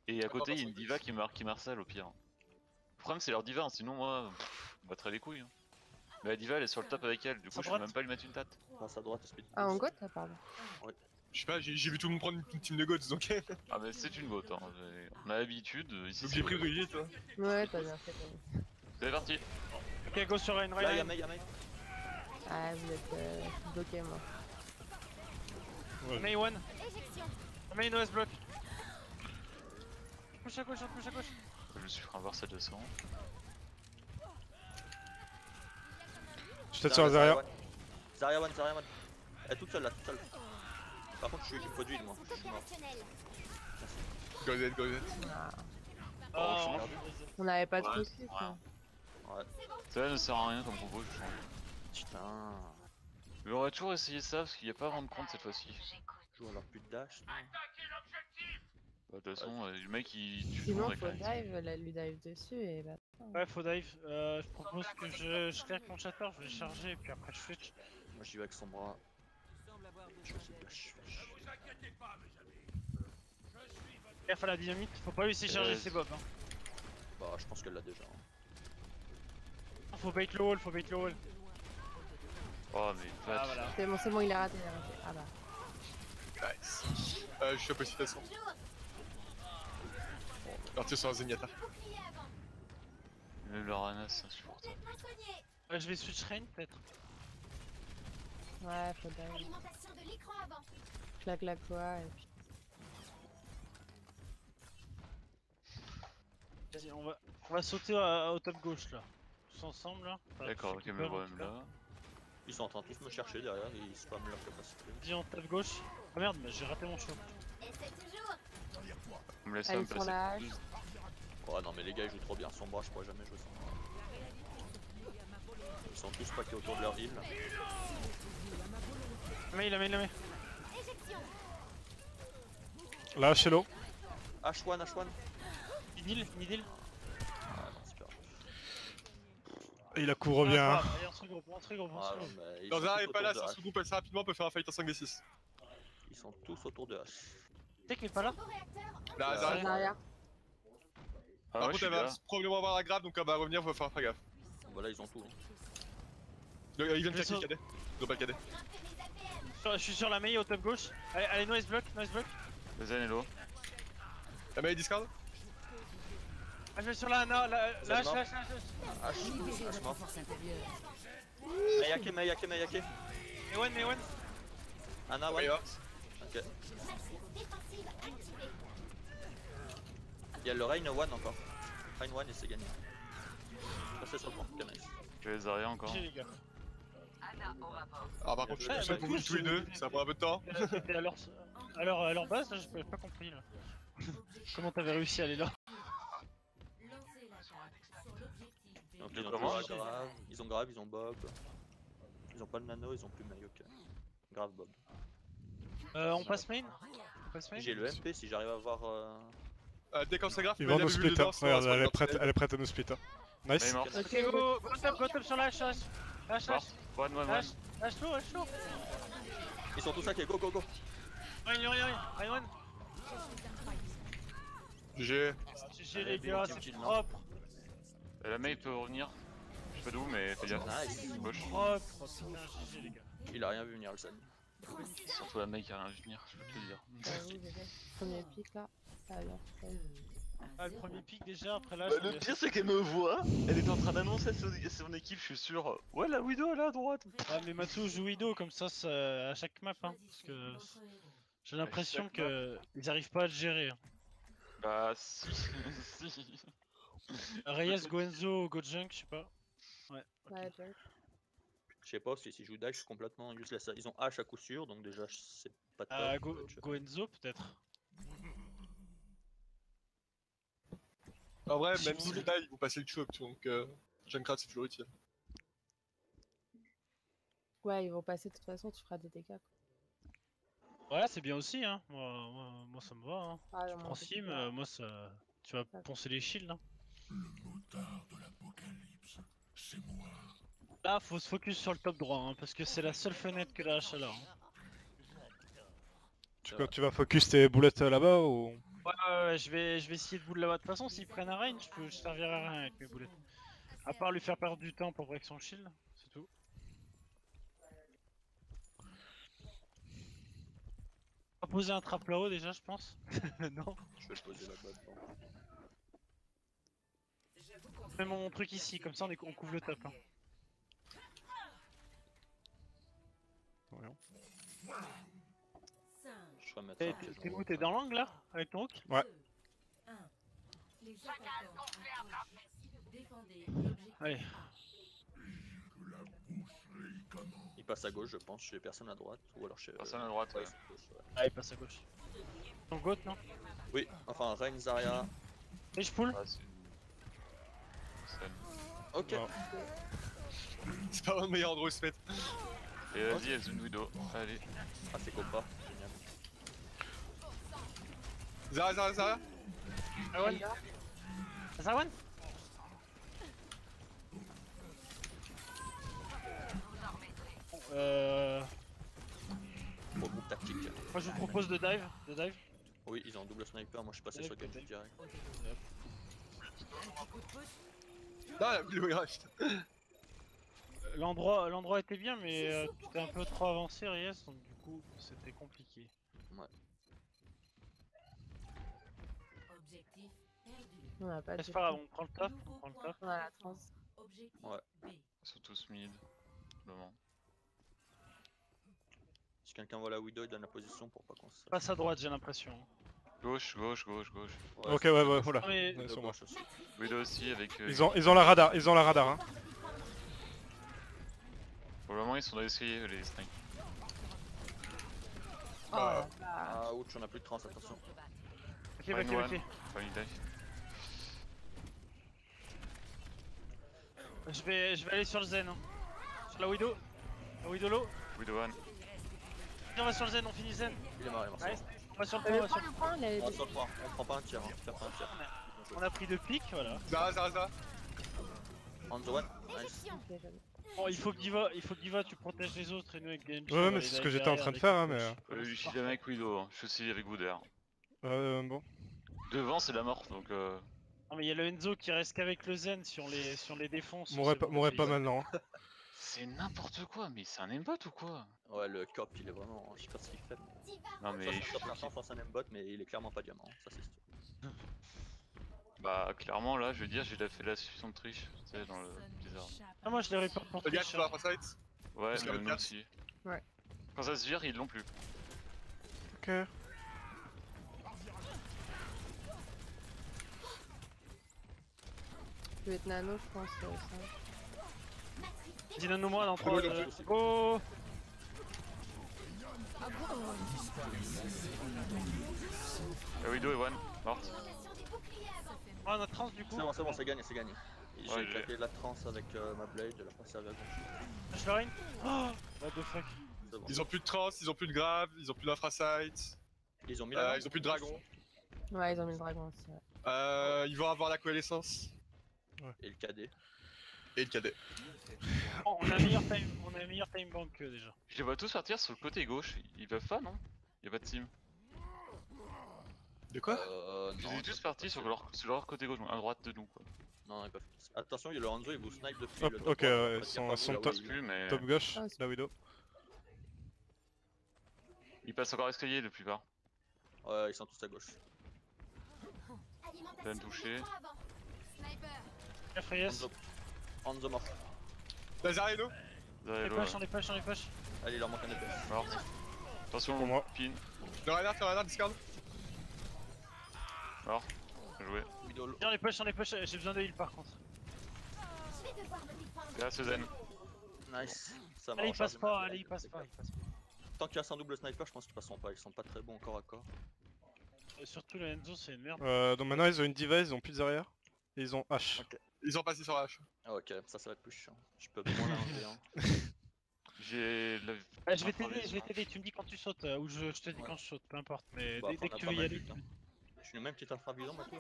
Et à côté, il y a une diva qui marcelle au pire. Le problème, c'est leur diva, hein, sinon moi, on battrait les couilles. Hein. Mais la diva, elle est sur le top avec elle, du coup, je peux même pas lui mettre une tête. Passe à droite, speed. Ah, en goth, pardon. Je sais pas, j'ai vu tout le monde prendre une team de goats donc. Ah, mais c'est une gote, hein. On a l'habitude, ici Donc c'est. j'ai pris Rugy, toi. Ouais, t'as bien fait. C'est parti. Ok, go sur Rain, Là, Rain. y'a Mei, y'a Mei. Ah, vous êtes bloqué, moi. Mei one. Mei no S-block. Push à gauche, push à gauche. Je suis faire voir 700. Je suis peut-être sur la Zarya. Zarya one. Elle est toute seule là, toute seule. Par contre, je suis produit moi. Je suis mort. Go Z. Oh, merde. On n'avait pas de Ouais, possible, quoi. Ouais. Ça ne sert à rien comme combo, je change. Putain. Mais on va toujours essayer ça parce qu'il n'y a pas vraiment de compte cette fois-ci. Je joue alors plus de dash. Bah, de toute façon, le mec il tue tout le Sinon, monde faut avec la dive, lui dive dessus et bah. ouais, faut dive. Je propose que je clear mon chatter, je vais charger et puis après je switch. Moi j'y vais avec son bras. Je sais dash. Gaffe à la dynamite, faut pas laisser charger ses bobs. Hein. Bah, je pense qu'elle l'a déjà. Faut bait le wall, Oh, mais pas. Ah voilà. C'est bon, il a raté, Ah bah. Nice. Je suis à précipitation. Partir sur un Zenyatta. Même leur Ana, c'est insupportable. Ouais, je vais switch Rain peut-être. Ouais, faut dive. Claque la quoi et puis. Vas-y, on va sauter au top gauche là. Tous ensemble là. D'accord, ok, me vois même là. Ils sont en train de tous me chercher derrière, ils spamment leur capacité. Dis en top gauche. Ah merde, mais j'ai raté mon choix. On me laisse Elle me est sur passer. la hache. Oh non, mais les gars ils jouent trop bien. Son bras, je pourrais jamais jouer sans bras. Ils sont tous paqués autour de leur heal. La main. Là, chez l'eau. H1. Nidil. Ah non, super. Il la couvre bien. Hein. Allez, on se regroupe. Ah non, mais ils Quand sont Zara tous est pas là, autour si de on se regroupe assez rapidement, on peut faire un fight en 5v6. Ils sont tous autour de H. T'es qu'il est pas là? Là, Zara. Derrière. Ah, Par ouais, contre, je elle suis va là. probablement avoir la grave, donc elle va revenir, faut faire gaffe. Bon, là ils ont tout. Hein. Ils viennent claquer le cadet. Ils ont pas le cadet. Je suis sur la main au top gauche. Allez, noise block. Le Zen est low. La main est discard. Ah, je vais sur la Ana, H mort. Yake. Mais one. Ana, ouais. Ok. Il y a le Rain one encore. Rain one et c'est gagné. Passez sur le point, ok nice. Je vais les arrière encore. GG les gars. Ah, par contre, je Ouais, suis seul bah, pour vous tous les deux, ça prend un peu de temps. T'étais à leur base, là, j'ai pas compris là. Comment t'avais réussi à aller là? Donc De ils ont comment toujours grave, ils ont Bob. Ils ont pas le nano, ils ont plus Mayoka. Grave Bob. On passe main? J'ai le MP si j'arrive à avoir. Dès qu'on s'agraffe, Ils vont nous split. Hein. Regarde, elle est prête à nous split. Hein. Elle est Nice. morte. Ok, Go top sur la H. One. H low. Ils sont tous hackés, go. Rain one. GG. GG les gars, c'est propre. La main peut revenir. Je sais pas d'où, mais fais gaffe. Nice. Gauche. Propre. Putain, GG les gars. Il a rien vu venir le Zen. Surtout la main qui a rien vu venir, je peux te le dire. Premier pic là. Ça va bien. Ah, le premier pic déjà, après là. Le pire c'est qu'elle me voit, elle est en train d'annoncer à son équipe, je suis sûr. Ouais, la Widow elle est à droite. Ah, mais Matsu joue Widow comme ça à chaque map, hein. Parce que j'ai l'impression qu'ils arrivent pas à le gérer. Hein. Bah si. Si. Reyes, Goenzo, Gojunk, je sais pas. Ouais. Ouais, Jack. Je sais pas si s'ils jouent dash, je suis complètement useless. Ils ont H à coup sûr, donc déjà c'est pas top. Goenzo peut-être. En vrai, même si là, ils vont passer le choke, donc Junkrat c'est toujours utile. Ouais, ils vont passer de toute façon, tu feras des dégâts. Quoi. Ouais, c'est bien aussi, hein. Moi ça me va. Hein. Ah, Tu non, prends c'est Sim, super. moi ça. Tu vas poncer les shields. Hein. Là, faut se focus sur le top droit, hein, parce que c'est la seule fenêtre que la H a là. Hein. Tu vas focus tes boulettes là-bas ou Ouais, je vais essayer de boule là-bas. De toute façon, s'ils prennent un range, je servirai à rien avec mes boulettes. À part lui faire perdre du temps pour break son shield, c'est tout. On va poser un trap là-haut déjà, je pense. Non. Je vais le poser là-bas devant. Je mets mon truc ici, comme ça on couvre le top. Hein. Voyons. Je vais mettre un T'es piège t'es en où? haut. T'es dans l'angle là? Avec ton hook? Ouais. Allez. Il passe à gauche, je pense, chez personne à droite. Ou alors chez. Personne à droite, ouais. c'est à gauche, ouais. Ah, il passe à gauche. Ton goat, non? Oui, enfin, Reign, Zarya. Et je pull? Ah, c'est... Scène. Ok. Non. C'est pas le meilleur endroit où se mettre. Et vas-y, elle zone Widow. Allez. Ah, c'est Copa. Génial. Zara. Zawan? Zawan? Bon groupe tactique. Moi je vous propose de dive. Oui, ils ont un double sniper. Moi, je suis passé sur Peut-être. Genji direct. Ah, Willow il reste. L'endroit était bien, mais t'es un peu trop avancé, Ries, donc du coup c'était compliqué. On a pas de C'est pas grave, on prend le top. On a la trans. Ouais. Ils sont tous mid. pour le moment. Si quelqu'un voit la Widow, il donne la position pour pas qu'on se. Passe à droite, j'ai l'impression. Gauche. Ouais, Ok, c'est ouais, gauche. voilà. Non, mais Ouais, De sur moi. gauche aussi. Widow aussi avec. Ils ont la radar, hein. Pour le moment, ils sont dans l'escalier, les snipes. Oh la vache. Ah, ouch, on a plus de trans, attention. Ok, Fine one. ok. Fine dive. Je vais aller sur le Zen. Hein. Sur la Widow. La Widow low. Widow one. Viens, on va sur le Zen, on finit Zen. Il est mort, il est mort. Nice. On va sur le Le point, on va sur point, le point, il avait On des- sur le point, on prend pas un tir, hein. Faire pas un tir. On a pris 2 pics, voilà. Zara. On the one, nice. Ok, j'avais- Bon, il faut que Diva, tu protèges les autres et nous avec DMG. Ouais, mais c'est ce que j'étais en train de faire, hein, mais. Je suis jamais avec Widow, hein. Je suis aussi avec Wooder. Bon. Devant, c'est la mort, donc Non, mais il y a le Enzo qui reste qu'avec le Zen si on les défonce. M'aurait c'est bon, pas c'est- maintenant. Hein. c'est n'importe quoi, mais c'est un aimbot ou quoi? Ouais, le cop, il est vraiment. Je sais pas ce qu'il fait. Non mais Ça, je c'est suis... top instant, je pense un aimbot, mais il est clairement pas diamant, ça c'est sûr. Bah clairement là, je veux dire, j'ai fait la session de triche, tu sais, dans le Blizzard. Ah, moi je les report pour Regarde, triche. tu vas à Foresight. Ouais, Parce qu'il y a mais le nous quatre. aussi. Ouais. Quand ça se vire, ils l'ont plus. Ok. Je vais être nano, je pense. Ça. Dis nous moi dans 3 Ouais, non, Go. La Widow est one, morte. Ah, on a trans du coup. C'est bon, c'est gagné, c'est gagné. J'ai Ouais, claqué la trans avec ma blade, elle a pas servi à grand chose. Je le rain. Oh, what the fuck. C'est bon. Ils ont plus de trans, ils ont plus de grave, ils ont plus d'infrasight, Ils ont mis la ils ont plus de dragon. Ouais, ils ont mis le dragon aussi. Ouais. Ils vont avoir la coalescence Et le KD. et le cadet. Oh, on a un meilleur time bank qu'eux déjà. Je les vois tous partir sur le côté gauche, ils peuvent pas non? Y'a pas de team. De quoi? Je Non, les ai ils tous peuvent partis pas sur leur côté gauche, à droite de nous quoi. Non, ils peuvent. Attention, il y a le Hanzo, il vous snipe depuis Hop, le top. ok, right, ouais, il ils va sont pas vous top. là où il est. Plus mais... Top gauche, Ah, la Widow. Ils passent encore escalier la plupart. Ouais, ils sont tous à gauche. Bien touché. F.I.S. Hanzo mort. Lazareno. Zarello, On les push. Allez, il leur manque un DPS. morte. Attention, Pour moi. pin, Le radar, discard. mort. Bien joué. Widow low. Viens, on les push, j'ai besoin de heal par contre. Grâce Zen. Nice. Ça va Allez, il passe recharger pas, ma allez, il blade, passe c'est pas. clair. Tant qu'il reste un double sniper, je pense qu'ils passeront pas. Ils sont pas très bons corps à corps. Surtout le Enzo, c'est une merde. Donc maintenant ils ont une device, ils ont plus de arrière. Et ils ont H. Ok. Ils ont passé sur H. Ah, ok, ça va être plus chiant. Je peux moins l'arranger, hein. J'ai la... Je vais t'aider, tu me dis quand tu sautes, ou je te dis Ouais. quand je saute, peu importe, mais Bah, dès enfin, que on a tu pas veux y mal aller. de temps. Je suis le même petit infravision maintenant.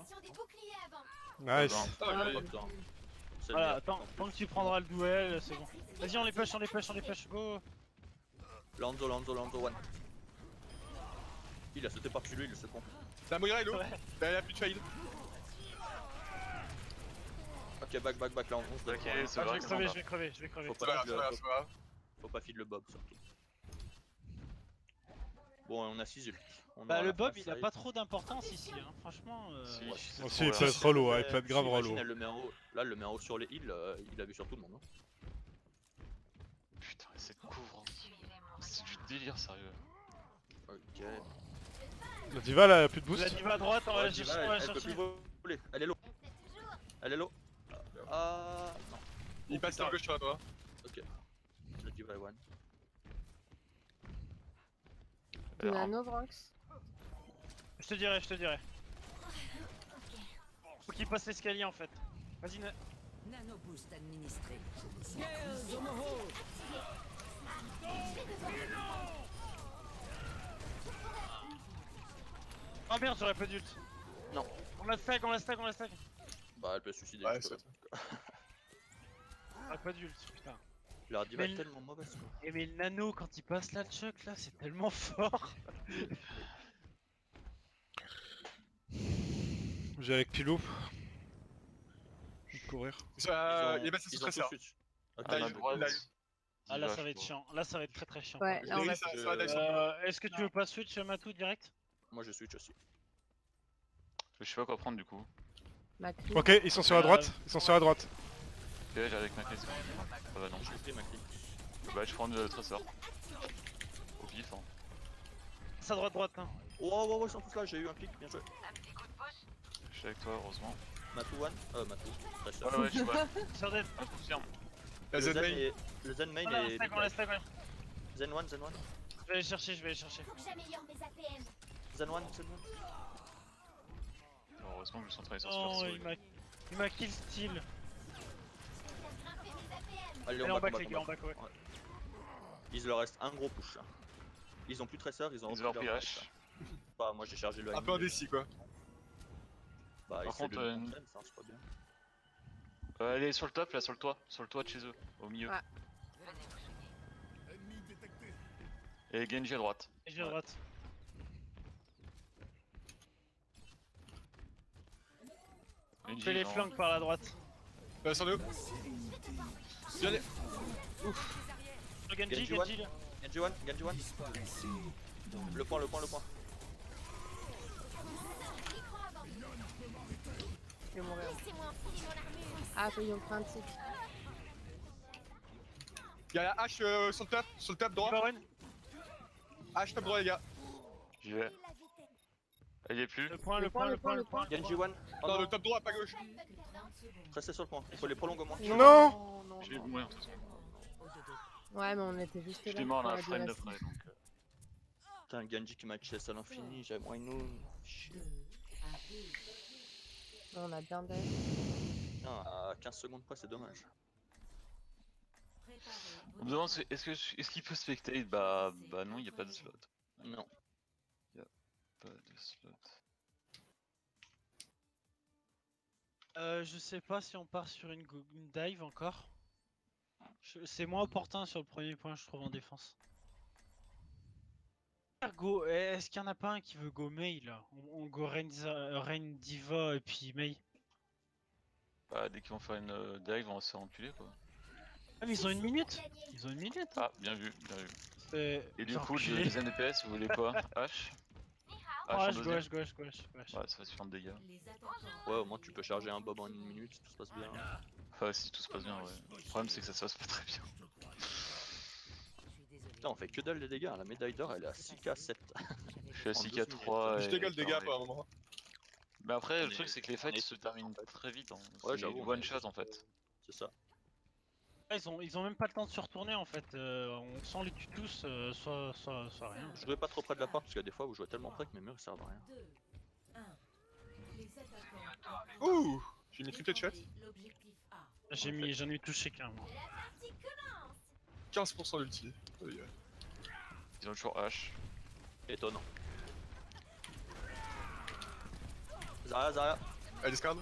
Nice. Ah, ouais, Pas besoin. C'est le Voilà, meilleur. tant que tu prendras le duel, c'est bon. Vas-y, on les push, go. Lanzo, one. Il a sauté par-dessus lui, il le sait pas. La Moira est low. Ouais. Elle a plus de fail. Ok, back, là on se Ok, donne. c'est Ah, vrai je que vais crever, ça je vais crever, je vais crever. Faut C'est pas pas, grave, c'est pas grave, c'est pas grave. faut pas feed le Bob surtout. Bon, on a 6 ult. On Bah aura le la Bob phase il a side. pas trop d'importance ici, hein. Franchement. Si, Ouais. c'est Oh, trop si, il rare. peut être relou, hein, il peut être grave Imagine, relou. elle le met en haut. Là, elle le met en haut sur les heals, il a vu sur tout le monde. Hein. Putain, mais c'est couvre. C'est du délire, sérieux. Ok. La diva là, elle a plus de La boost. diva à droite, on va Ouais, la Diva, chercher, on va la elle peut chercher. plus voler. Elle est low. Elle est low. Ah non. Il passe à gauche sur la droite. Ok. La Diva est one. Tu nano, Branx? Je te dirai, je te dirai. Faut qu'il passe l'escalier en fait. Vas-y, Nano boost administré. Oh merde, j'aurais pas d'ult. Non. On la stack, on la stack, on la stack. Bah, elle peut se suicider. Ouais, juste c'est là. Ah, pas d'ult, putain. La Diva Mais est le- tellement mauvaise quoi. Et mais le nano, quand il passe la chuck là, c'est tellement fort. J'ai avec Pilou. Je vais courir. Il est passé sous Ils ont stresseur. tout de suite. Ok. Ah, il- la droite. il a eu. Ah là, Diva, ça va je être crois. chiant. Là, ça va être très très chiant. Ouais, là on Oui, va. ça je- va dive sur Est-ce que tu veux pas switch Matou direct? Moi je switch aussi. Je sais pas quoi prendre du coup. Macri. Ok, ils sont sur la droite. Ils sont sur la droite. Ok, j'arrive avec ma crise. Ah bah non. J'ai pris ma clé. Bah, je prends le trésor. Au pif, hein. Ça droite, hein. Oh, ils sont tous là, j'ai eu un pic, bien joué. Je suis avec toi, heureusement. Matou one. Matou. Très Ouais, ouais, je vois. Sur dead. Ah, je confirme. La Z main. Le Zen main On la est. stack, on la stack, ouais. Zen one. Je vais aller chercher, je vais aller chercher. Zen one. Heureusement que je suis en train de sur Oh, Super il m'a kill steal. Allez, Allez, on en back, back, les gars, en back, ouais. Il leur reste un gros push là. Ils ont plus tresseur, ils ont Ils ont repris leur H. Bah, moi j'ai chargé le Un peu indécis quoi. Bah, Par essaie de contre, le contrôler, ça marche pas bien. Elle est sur le top, là, sur le toit de chez eux, au milieu. Ah. Et Genji à droite. Et j'ai à droite. Genji, Je fais les non. flanks par la droite. Sur le haut. Viens les. Sur Genji, Genji Genji là. Genji one. Le point. Je vais mourir. Ah, ils ont pris un tick. Y'a la hache sur le top droit. Baron, Hache top droit les gars. J'y vais. Elle y est plus. le point, le point, le point, le point. Genji one. Oh Non, non, le top droit, pas gauche. restez sur le point. Il faut les prolonger au moins. Non. Je vais mourir de toute façon. Ouais, mais on était juste Je là. suis mort pour là, la frame de dévastation. près donc. Putain, Genji qui m'a chase à l'infini, j'avais moins une. On a bien d'aide. Putain, à 15 secondes près, c'est dommage. On me demande est-ce qu'il peut spectate? Bah non, il y a pas de slot. Non. Pas de slot. Je sais pas si on part sur une dive encore. C'est moins opportun sur le premier point, je trouve, en défense. Go, est-ce qu'il y en a pas un qui veut go Mei là? On go Rain Diva et puis Mei. Bah dès qu'ils vont faire une dive, on va se faire enculer quoi. Ah, mais ils ont une minute! Ils ont une minute! Ah, bien vu, bien vu. C'est. Et du genre coup, le culé. deuxième DPS, vous voulez quoi? H? H en Gauche, deuxième? gauche. Ouais, ça va se faire de dégâts. Ouais, au moins tu peux charger un bob en une minute si tout se passe bien. Enfin, si tout se passe bien, ouais. Le problème, c'est que ça se passe pas très bien. Putain, on fait que dalle les dégâts, la médaille d'or elle est à 6k 7. Je suis à En 6k deux 3. Je dégale des gars pour un moment. Mais après, On le est- truc, c'est que les on fights est se tous, terminent en fait. très vite. Hein. Ouais, C'est j'avoue. one shot en fait. C'est ça. Ah, ils ont même pas le temps de se retourner en fait. On sent les tue tous, soit rien. Je jouais pas trop près de la porte parce que des fois vous jouez tellement près que mes murs ils servent à rien. Ouh. J'ai mis triplé de shot. J'en ai touché qu'un moi. 15% d'ulti. Ils ont toujours H. Étonnant. Zarya. Elle discard.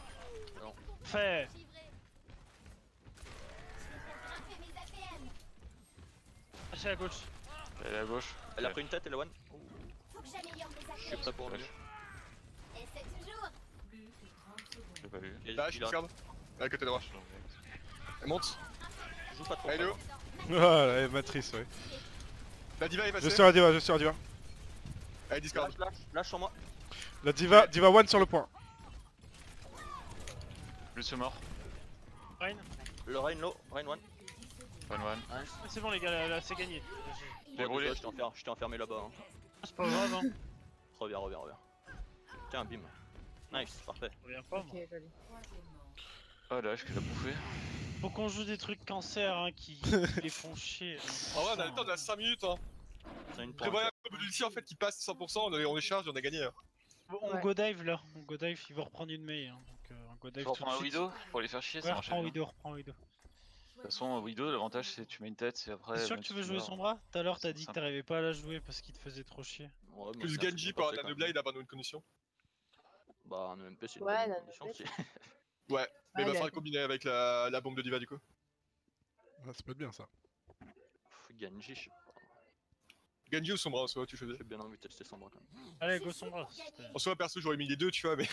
Fait! Lâchez à gauche. Elle est à gauche. Elle a Ouais. pris une tête, elle est one. Je suis prêt pour le Ouais. vu. Dash, Il a- discard. À côté de moi. Elle monte. joue pas trop. Allez, fort. Léo. Voilà, matrice, ouais. La diva est Je passée. suis la diva, je suis la diva. Allez, discard. Lâche sur moi. La diva, diva one sur le point. Lucio mort. Rain. Le Rain low, Rain 1. One. Nice. C'est bon les gars, là c'est gagné. J'ai roulé. Je t'ai enfermé là-bas. Hein. C'est pas grave, hein. Reviens. Tiens, bim. Nice, parfait. Je reviens pas, Ok, moi. joli. Oh la hache qu'il a bouffé. Faut qu'on joue des trucs cancer hein, qui les font chier. En vrai, on a le temps, on a 5 minutes. Hein. C'est une Prévoyez un combo d'ulti en fait qui passe 100%, on est charge, on a gagné. Hein. Bon, on Ouais. go dive là, on go dive, il va reprendre une Mei. Hein. Donc on go dive Tu tout reprends de un suite. Widow pour les faire chier, Ouais, ça marche reprends bien. Widow, reprends Widow. De toute façon, Widow, l'avantage c'est que tu mets une tête et après. T'es sûr même que tu si veux jouer meurs- son bras? Tout à l'heure t'as c'est dit que simple. t'arrivais pas à la jouer parce qu'il te faisait trop chier. Ouais, Plus mais Genji c'est pour passé, un quand Blade même. à bonne bonne condition. Bah, un EMP, c'est une Ouais, bonne la condition tête. aussi. Ouais, mais il Ouais, va il a- falloir combiner avec la bombe de diva du coup. Ah, ça peut être bien ça. Genji, je sais pas. Genji ou Sombra en soi, tu choisis. J'ai bien envie de tester son bras quand même. Allez, go son bras. c'était- En soi, perso, j'aurais mis les deux, tu vois, mais.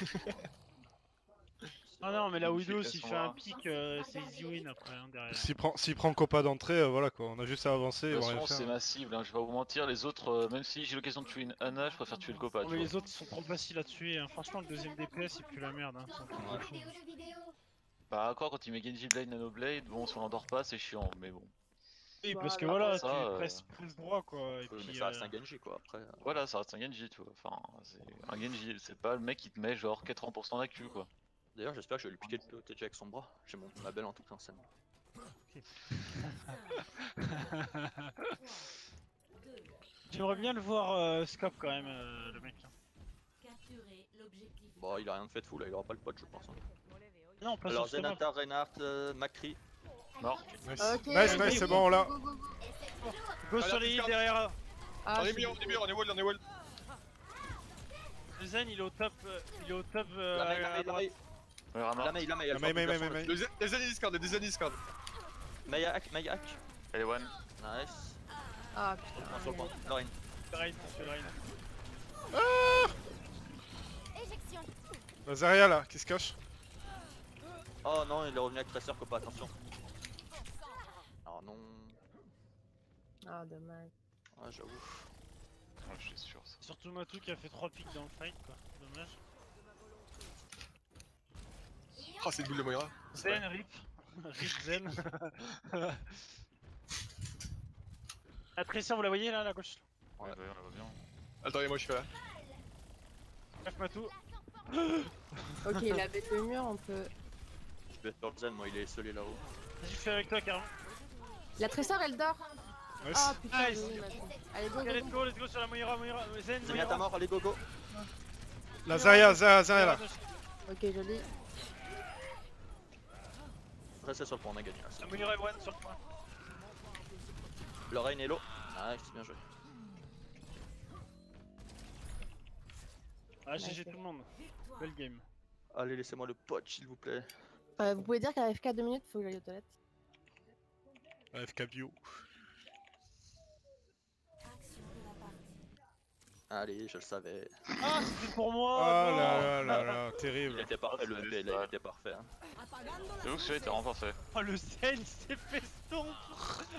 Ah non, mais la Magnifique, Widow elles s'il sont fait un là. pic, c'est easy win après hein, derrière. S'il prend Copa d'entrée, voilà quoi, on a juste à avancer et De on toute va rien façon, c'est faire. ma cible, hein, je vais pas vous mentir, les autres, même si j'ai l'occasion de tuer une Ana, je préfère tuer le copa. Non, Tu mais vois. les autres sont trop faciles à tuer. Hein. Franchement, le deuxième DPS c'est plus la merde. Hein. C'est un truc de fou. Bah, encore quand il met Genji Blade, Nano Blade, bon, si on l'endort pas, c'est chiant, mais bon. Oui, Bah, parce que à voilà, part ça, tu presses droit quoi. Et Mais puis, ça reste un Genji quoi, après. Voilà, ça reste un Genji, tu vois. Enfin, c'est un Genji, c'est pas le mec qui te met genre 80% d'actu, quoi. D'ailleurs, j'espère que je vais lui piquer le TG avec son bras. J'ai ma belle en tout cas en scène. J'aimerais bien le voir scope quand même, le mec. Là. Bon, il a rien de fait de fou là, il aura pas le pot, je pense. Hein. Non, pas Alors, sur cette map. Zenata, Reinhardt, Macri. Mort. Nice, Ok, nice, go, nice, c'est go, bon, go, là. go, go, go. Go Allez, sur les discard. hits derrière. Ah, on est je suis mûr, on est wall, on est wall. Le Zen il est au top. Il est au top. La Mei, à droite. Ouais, Ramar. la Mei, La Mei, Mei. Les années discard, les années discard. Mei hack. Elle est one. Nice. Ah On sur le putain. point. Lorraine. Raid, c'est le raid. La Zarya là, qui se cache. Oh non, il est revenu avec Tracer, Copa, attention. Oh non. Ah, dommage. Ah, j'avoue. Ouais, je suis sûr. Ça. Surtout Matou qui a fait 3 pics dans le fight quoi. Dommage. Ah, c'est une boule de Moira. Zen, rip. Rip Zen. La Tracer, vous la voyez là à la gauche? Ouais, bah, on la voit bien. Attendez, moi je suis là. Bref, Matou. Ok, il a baissé le mur, on peut. Je vais être sur le Zen, moi il est isolé là-haut. Vas-y, fais avec toi carrément. La trésor, elle dort. Nice. Ah putain, Nice. joli, Mathieu. Allez, go, Ok, go, let's go sur la Moira. Zen, Zenyatta Moira. mort, allez go go. La Zarya là. go. Ok, joli. Restez sur le point, on a gagné là. La Moira est one sur le point. Lorraine est low. Nice, bien joué. Ah, GG tout le monde. Belle game. Allez, laissez-moi le pot, s'il vous plaît. Vous pouvez dire qu'à AFK 2 minutes, faut que j'aille aux toilettes. AFK bio. Allez, je le savais. Ah, c'était pour Oh moi. là, Il terrible. était parfait, le c'est MP, juste, là, il ouais. était parfait. Hein. J'avoue que celui-là était vraiment parfait. Oh, le Zen, il s'est fait stomp.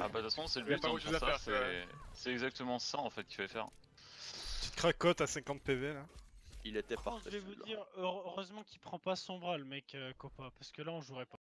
Ah, bah, de toute façon, c'est le Y a but, pas hein, autre chose pour à ça, faire, ouais. c'est exactement ça en fait qu'il fallait faire. Petite cracotte à 50 PV là. Il était Je parfait. vais vous celui-là. dire, heureusement qu'il prend pas son bras, le mec Copa, parce que là on jouerait pas.